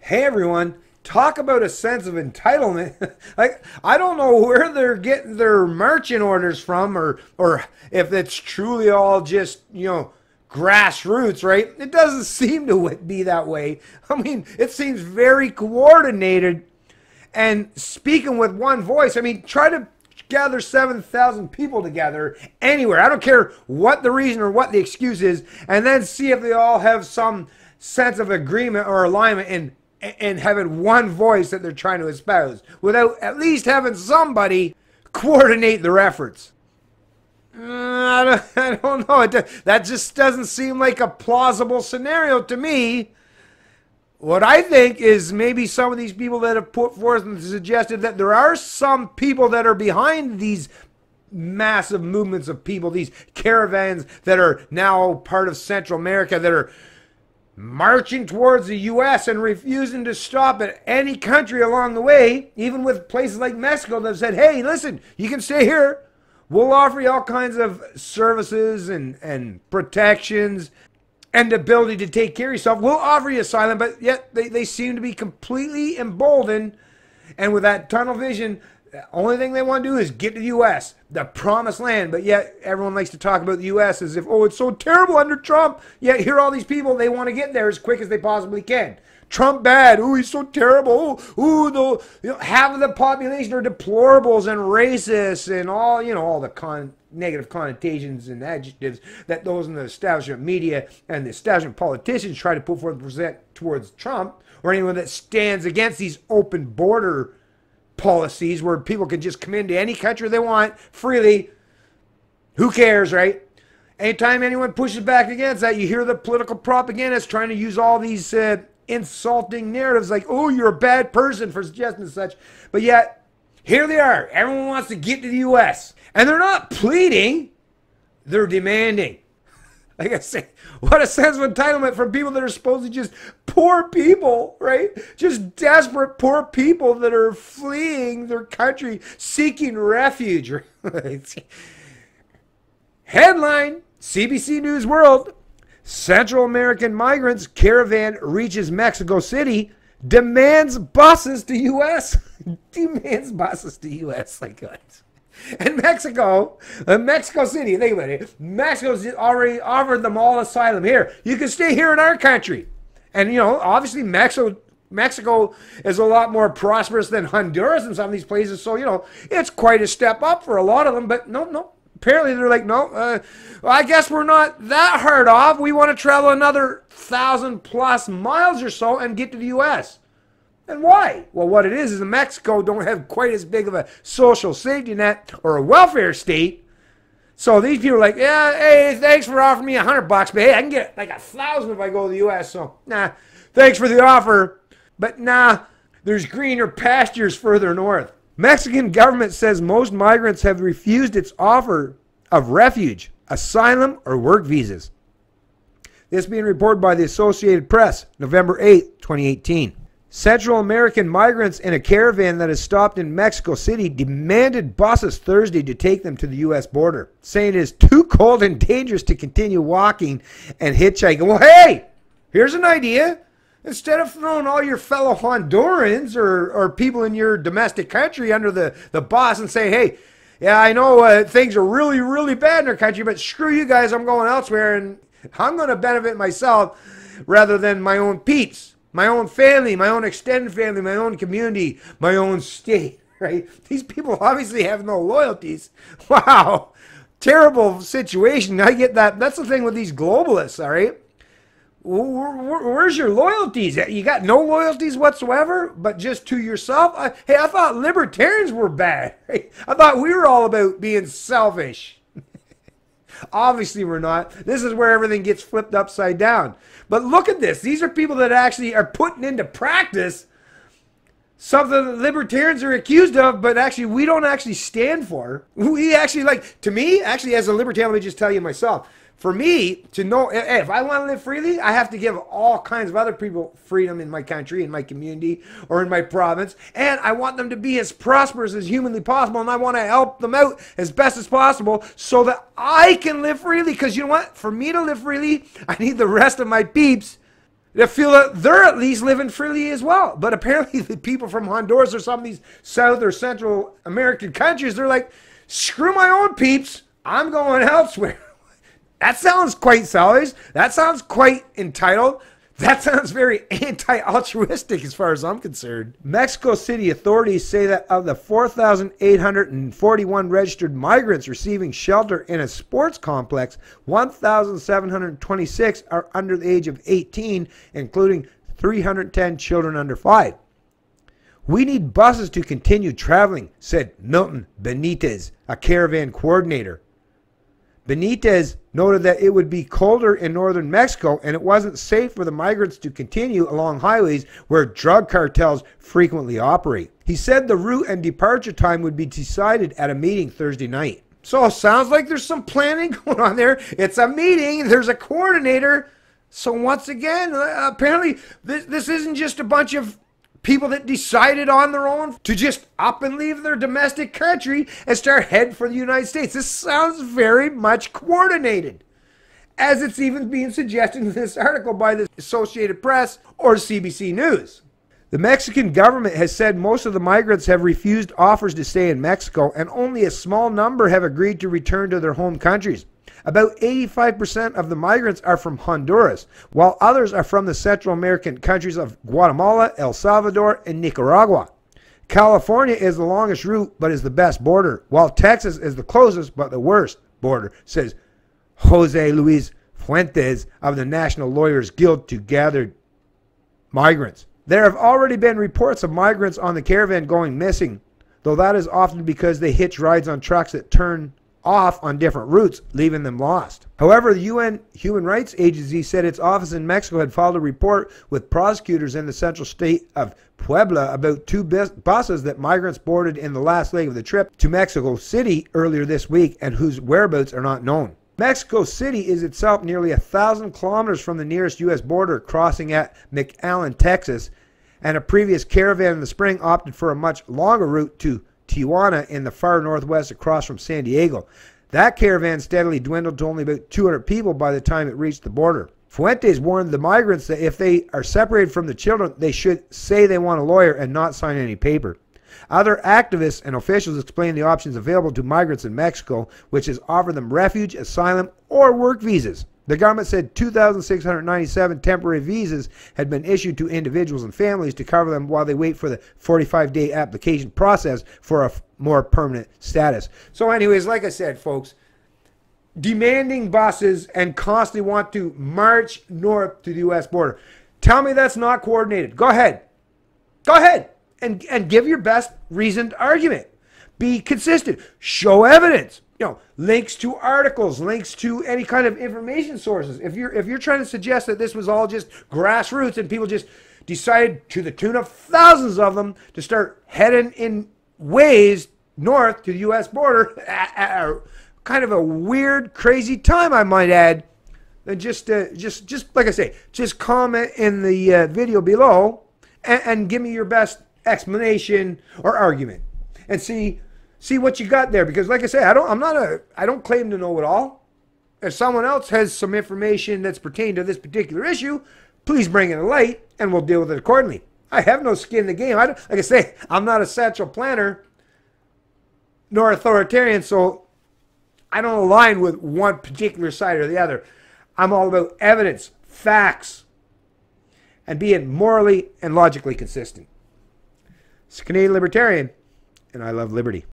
Hey everyone, talk about a sense of entitlement. Like, I don't know where they're getting their marching orders from, or if it's truly all just, grassroots, right? It doesn't seem to be that way. I mean, it seems very coordinated and speaking with one voice. I mean, try to gather 7,000 people together anywhere. I don't care what the reason or what the excuse is, and then see if they all have some sense of agreement or alignment and having one voice that they're trying to espouse without at least having somebody coordinate their efforts. I don't know. That just doesn't seem like a plausible scenario to me. What I think is maybe some of these people that have put forth and suggested that there are some people that are behind these massive movements of people, these caravans that are now part of Central America, that are marching towards the U.S. and refusing to stop at any country along the way, even with places like Mexico that have said, hey, listen, you can stay here. We'll offer you all kinds of services and protections and the ability to take care of yourself. We'll offer you asylum, but yet they seem to be completely emboldened. And with that tunnel vision, the only thing they want to do is get to the U.S., the promised land. But yet everyone likes to talk about the U.S. as if, oh, it's so terrible under Trump. Yet here are all these people, they want to get there as quick as they possibly can. Trump bad. Ooh, he's so terrible. Ooh, half of the population are deplorables and racists and all, all the negative connotations and adjectives that those in the establishment media and the establishment politicians try to put forth and present towards Trump, or anyone that stands against these open border policies where people can just come into any country they want freely. Who cares, right? Anytime anyone pushes back against that, you hear the political propagandists trying to use all these insulting narratives like, oh, you're a bad person for suggesting such. But yet, here they are. Everyone wants to get to the U.S. And they're not pleading. They're demanding. Like I say, what a sense of entitlement from people that are supposedly just poor people, right? Just desperate poor people that are fleeing their country, seeking refuge. Right? Headline, CBC News World. Central American migrants caravan reaches Mexico City, demands buses to U.S. Demands buses to U.S. Like what? And Mexico City, think about it. Mexico's already offered them all asylum here. You can stay here in our country. And, obviously Mexico is a lot more prosperous than Honduras and some of these places. So, it's quite a step up for a lot of them. But no. Apparently they're like, no, well, I guess we're not that hard off. We want to travel another 1,000+ miles or so and get to the U.S. And why? Well, what it is in Mexico don't have quite as big of a social safety net or a welfare state. So these people are like, yeah, hey, thanks for offering me $100, but hey, I can get like 1,000 if I go to the U.S. So, nah, thanks for the offer. But nah, there's greener pastures further north. Mexican government says most migrants have refused its offer of refuge, asylum, or work visas. This being reported by the Associated Press, November 8, 2018. Central American migrants in a caravan that has stopped in Mexico City demanded buses Thursday to take them to the U.S. border, saying it is too cold and dangerous to continue walking and hitchhiking. Well, hey, here's an idea. Instead of throwing all your fellow Hondurans or people in your domestic country under the bus and say, hey, yeah, I know things are really, really bad in our country, but screw you guys, I'm going elsewhere and I'm going to benefit myself rather than my own peeps, my own family, my own extended family, my own community, my own state, right? These people obviously have no loyalties. Wow, terrible situation. I get that. That's the thing with these globalists, all right? Where's your loyalties? You got no loyalties whatsoever, but just to yourself? Hey, I thought libertarians were bad. I thought we were all about being selfish. Obviously we're not. This is where everything gets flipped upside down. But look at this. These are people that actually are putting into practice something that libertarians are accused of, but actually we don't actually stand for. We actually, to me, actually as a libertarian, let me just tell you myself, for me to know, if I want to live freely, I have to give all kinds of other people freedom in my country, in my community, or in my province. And I want them to be as prosperous as humanly possible. And I want to help them out as best as possible so that I can live freely. Because you know what? For me to live freely, I need the rest of my peeps They feel that they're at least living freely as well. But apparently the people from Honduras or some of these South or Central American countries, they're like, screw my own peeps. I'm going elsewhere. That sounds quite selfish. That sounds quite entitled. That sounds very anti-altruistic as far as I'm concerned. Mexico City authorities say that of the 4,841 registered migrants receiving shelter in a sports complex, 1,726 are under the age of 18, including 310 children under 5. We need buses to continue traveling, said Milton Benitez, a caravan coordinator. Benitez noted that it would be colder in northern Mexico and it wasn't safe for the migrants to continue along highways where drug cartels frequently operate. He said the route and departure time would be decided at a meeting Thursday night. So it sounds like there's some planning going on there. It's a meeting. There's a coordinator. So once again, apparently this isn't just a bunch of people that decided on their own to just up and leave their domestic country and start heading for the United States. This sounds very much coordinated, as it's even being suggested in this article by the Associated Press or CBC News. The Mexican government has said most of the migrants have refused offers to stay in Mexico, and only a small number have agreed to return to their home countries. About 85% of the migrants are from Honduras, while others are from the Central American countries of Guatemala, El Salvador, and Nicaragua. California is the longest route, but is the best border, while Texas is the closest, but the worst border, says Jose Luis Fuentes of the National Lawyers Guild to gathered migrants. There have already been reports of migrants on the Caravan going missing, though that is often because they hitch rides on trucks that turn off on different routes, leaving them lost. However, the UN Human Rights Agency said its office in Mexico had filed a report with prosecutors in the central state of Puebla about 2 buses that migrants boarded in the last leg of the trip to Mexico City earlier this week and whose whereabouts are not known. Mexico City is itself nearly 1,000 kilometers from the nearest U.S. border, crossing at McAllen, Texas, and a previous Caravan in the spring opted for a much longer route to Tijuana in the far northwest across from San Diego. That Caravan steadily dwindled to only about 200 people by the time it reached the border. Fuentes warned the migrants that if they are separated from the children, they should say they want a lawyer and not sign any paper. Other activists and officials explained the options available to migrants in Mexico, which is offer them refuge, asylum, or work visas. The government said 2,697 temporary visas had been issued to individuals and families to cover them while they wait for the 45-day application process for a more permanent status. So anyways, like I said, folks, demanding buses and constantly want to march north to the U.S. border. Tell me that's not coordinated. Go ahead. Go ahead and give your best reasoned argument. Be consistent. Show evidence. You know, links to articles, links to any kind of information sources. If you're trying to suggest that this was all just grassroots and people just decided to the tune of thousands of them to start heading in ways north to the U.S. border at kind of a weird, crazy time, I might add, then just like I say, just comment in the video below and give me your best explanation or argument and see what you got there, because like I say, I don't claim to know it all. If someone else has some information that's pertained to this particular issue, please bring it to light and we'll deal with it accordingly. I have no skin in the game. Like I say, I'm not a central planner nor authoritarian, so I don't align with one particular side or the other. I'm all about evidence, facts, and being morally and logically consistent. It's Canadian Libertarian, and I love liberty.